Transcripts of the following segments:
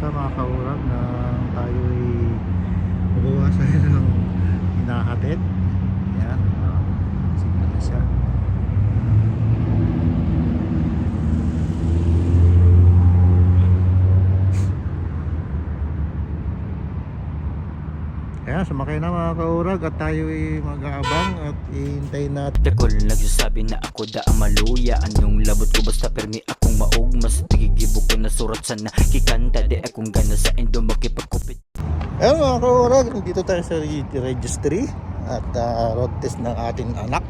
makapasa mga kaurag na tayo ay mabawasan ng hinahatid. Yan, signal na siya. Ayan, sumakay na mga kaurag at tayo ay mag-aabang at ihintayin natin. Dakol nagsasabi na ako da ang maluya. Anong labot ko basta permi akong maog. Mas tigigibok ko na surat sana kikanta. Di akong gana sa endo makipagkupit. Ayan mga kaurag, dito tayo sa registry at road test ng ating anak,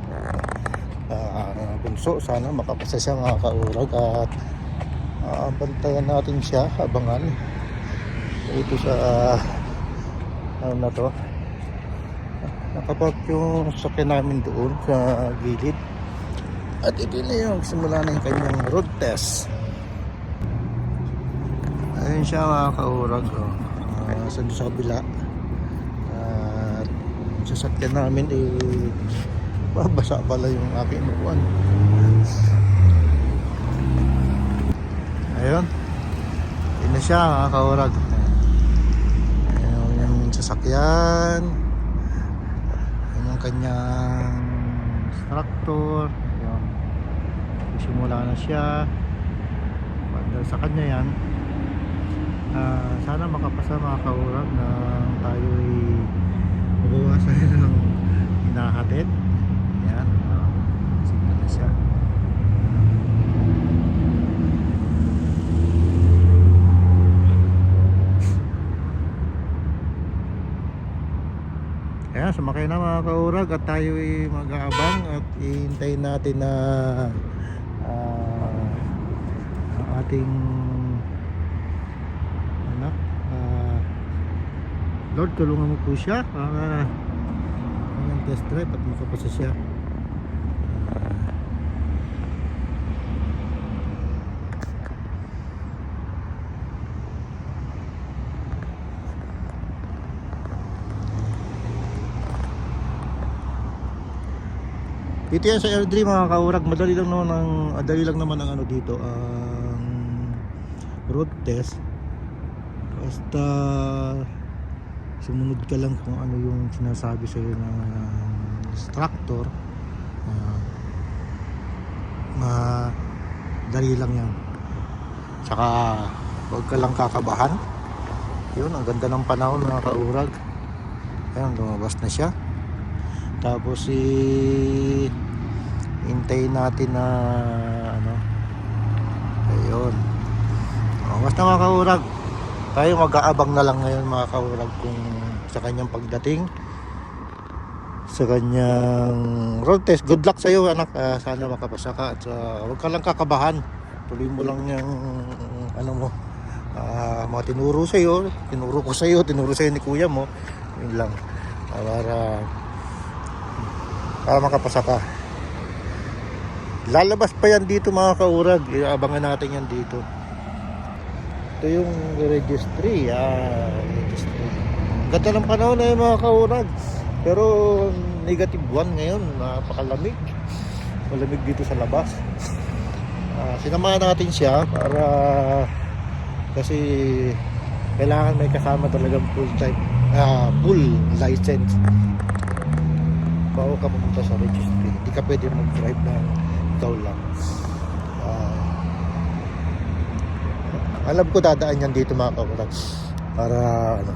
bunso. Sana makapasa siya mga kaurag at bantayan natin siya, abangan ito sa ano na to, nakapark yung sakyan namin doon sa gilid at ito na yung simula na yung kanyang road test. Ayun siya mga kaurag, sa kabila at sasakyan namin babasa pala yung aking upuan. Ayun, yun na siya mga kaurag. Sasakyan, yun yung kanyang tractor. Yun, simula na siya. Dahil sa kanya yan, sana makapasa mga kaurag na tayo ay mabawasan ng hinahatid. Yan, signal na siya. Ayan, sumakay na mga kaurag at tayo ay mag-aabang at ihintayin natin na ang ating anak. Lord, tulungan mo po siya para ang test drive at makapasa siya. Dito yan sa Airdrie mga kaurag, madali lang naman ang ano dito, ang road test. Basta sumunod ka lang kung ano yung sinasabi sa iyo ng instructor. Madali lang yan. Tsaka huwag ka lang kakabahan. Yun, ang ganda ng panahon mga kaurag. Ayan, lumabas na siya. Tapos hintayin natin na ano, ayun, basta mga kaurag, tayo mag-aabang na lang ngayon mga kaurag kung sa kanyang pagdating, sa kanyang road test. Good luck sa iyo anak, sana makapasa ka at huwag ka lang kakabahan, tuloy mo lang yung ano mo, mga tinuro sa iyo, tinuro sa iyo ni kuya mo, yun lang, para makapasa ka. Lalabas pa yan dito mga kaurag, abangan natin yan dito. Ito yung registry, registry. Ganda ng panahon na yung mga kaurag, pero -1 ngayon, napakalamig, malamig dito sa labas. Sinamahan natin siya para kasi kailangan may kasama talagang full license bago ka pumunta sa registry. Hindi ka pwede mag-drive na ikaw lang. Alam ko dadaan yan dito mga kaurag para ano,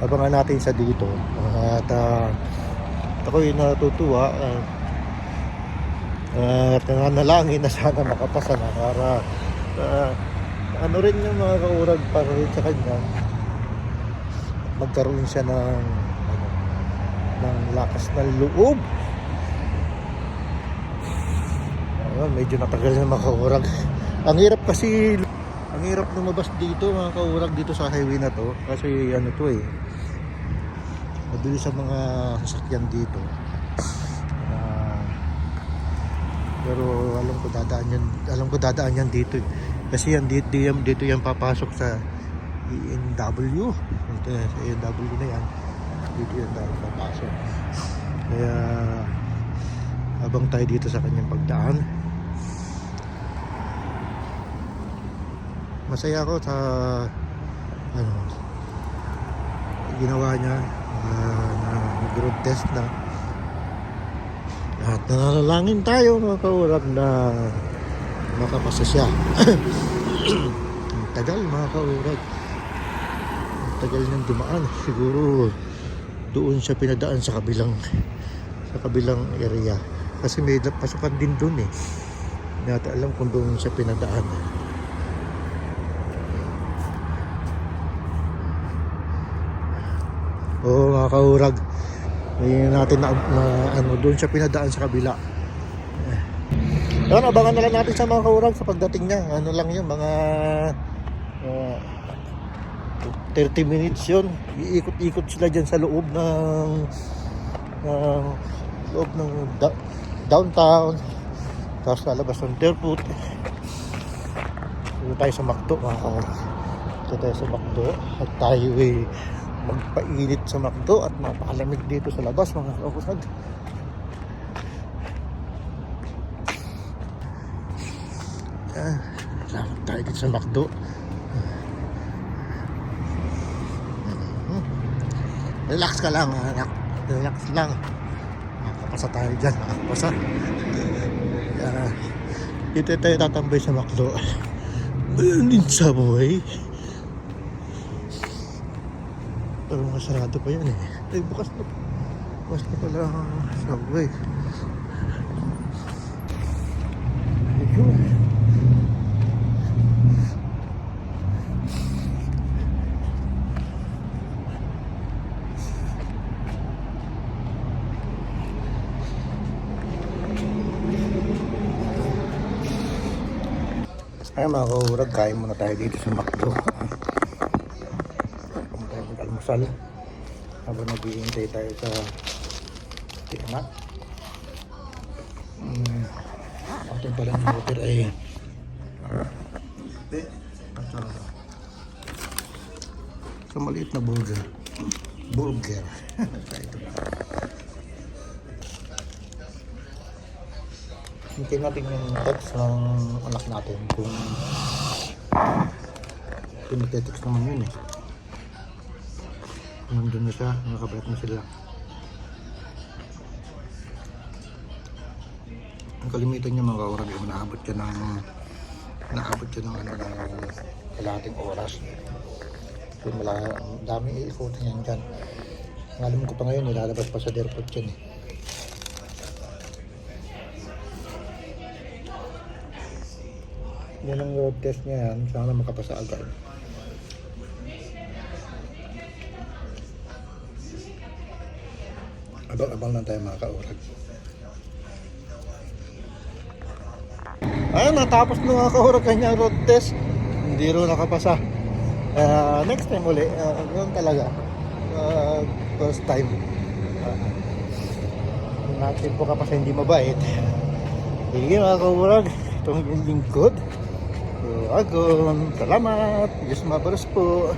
abangan natin sa dito. At ako'y natutuwa at nanalangin na sana makapasa na para ano rin yung mga kaurag, para rin sa kanya magkaroon siya ng lakas ng loob. Ayun, medyo natagal na mga kaurag. Ang hirap lumabas dito mga kaurag, dito sa highway na to, kasi ano to mabilis sa mga sasakyan dito. Pero alam ko dadaan yan dito kasi yan dito yan papasok sa ENW. Ito sa ENW na yan, dito yan papasok. Kaya habang tayo dito sa kanyang pagdaan, masaya ako sa ano, ginawa niya na mag-road test na. At nananalangin tayo mga kaurag na makapasa siya. Ang tagal mga kaurag. Ang tagal niyang dumaan. Siguro doon siya pinadaan sa kabilang area. Kasi may pasukan din doon eh. Hindi natin alam kung doon siya pinadaan. Oo mga kaurag. Hindi natin na ano, doon siya pinadaan sa kabila. Yan, abangan na lang natin sa mga kaurag sa pagdating niya. Ano lang yun, mga 30 minutes yun. Iikot-ikot sila dyan sa loob ng downtown. Tapos lalabas ng airport. Dito tayo sa McDo mga kaurag. Dito tayo sa McDo. At tayo magpainit sa McDo at mapalamig dito sa labas mga kaurag. Salamat tayo dito sa McDo. Relax ka lang, anak. Relax lang. Makapasa tayo dyan, makapasa. Dito tayo tatambay sa McDo. Din Subway. Pero masarado pa yan eh. Ay, bukas na pala ang Subway. Ayun. Ay mga kaurag, kain muna tayo dito sa McDo. Kung tayo mag-almusal habang naghihintay tayo sa tiangat. Atin pala ng water ay sa maliit na burger. Ito ba? Hintayin natin yung text ng anak natin kung nagte-text naman yun eh. Nandun na siya, nakabalik na sila. Ang kalimitan niya mga kaurag, naabot siya ng kalahating oras. So dami iikutin yan dyan. Alam ko pa ngayon, nilalabas pa sa airport yan eh. Yan ang road test niya yan. Sana makapasa agad. Abang-abang lang tayo mga kaurag. Ayun, natapos na mga kaurag kanyang road test. Hindi rin nakapasa. Next time uli. Yun talaga. First time. Natin po kapasa hindi mabait. Sige mga kaurag. Itong lingkod. Agon, salamat. Diyos mabalos po.